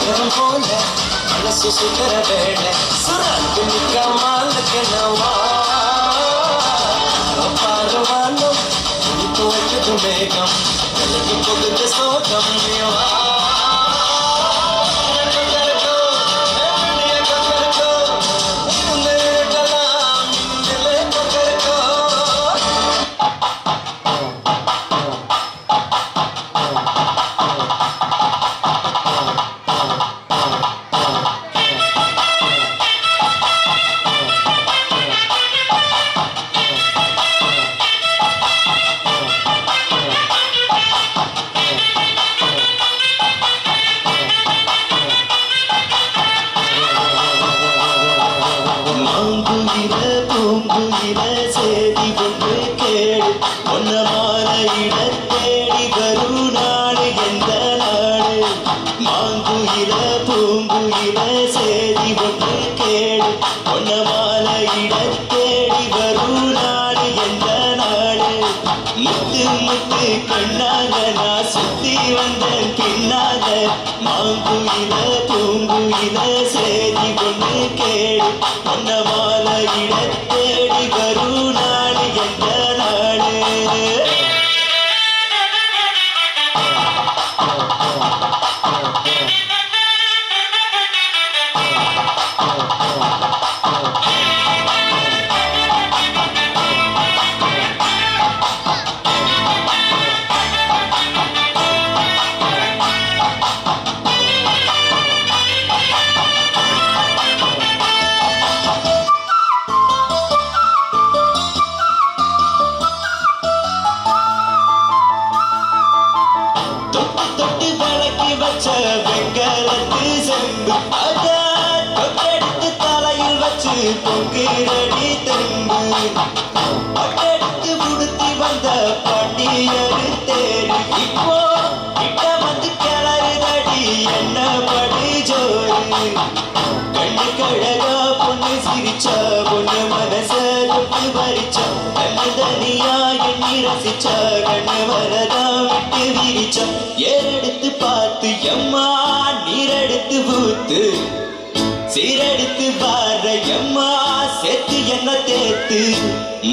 சாகரம் போல மனசு சுகர வேளை சுராக்கு நிக்க மாலக்கனவா பாரவானம் இப்போ வைக்கிறது மேகம் விலகி போகுது சோகம் வா சேதி ஒன்று கேடு ஒன்ன மாலையிட தேடி வரும் நாடு எந்த நாடு மாங்குயில பூங்குயில சேதி ஒன்று கேடு ஒன்ன மாலையிட தேடி வரும் நாடு எந்த நாடு முத்து முத்து கண்ணால நான் சுத்தி வந்த பின்னால மாங்குயில பூங்குயில சேதி ஒன்று கேடு ஒன்ன மாலையிட தேடி வரும் நாடு எந்த நாடு தொட்டு விளக்கி வச்ச வெங்கலத்து செம்பு தொட்டெடுத்து தலையில் வச்சு பொங்கிரடி தெம்பு பட்டெடுத்து உடுத்தி வந்த பாண்டியரு தேரு இப்போ கிட்ட வந்து கிளறுதடி என்ன படி ஜோரு கண்ணு கழகா பொண்ணு சிரிச்சா பொண்ணு மனச தொட்டு பறிச்சா கண்ணு தனியா எண்ணி ரசிச்சா கண்ணு வரதா விட்டு விரிச்சா ஏறெடுத்து பார்த்து எம்மா நீரெடுத்து ஊத்து சீரெடுத்து வார எம்மா சேர்த்து என்ன தேத்து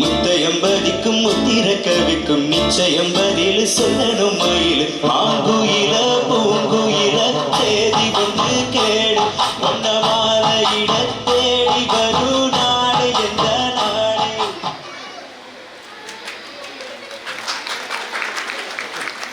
முத்தையம்பதிக்கும் முத்திர கவிக்கும் நிச்சயம் பதில் சொல்லணும் மயில் மாங்குயில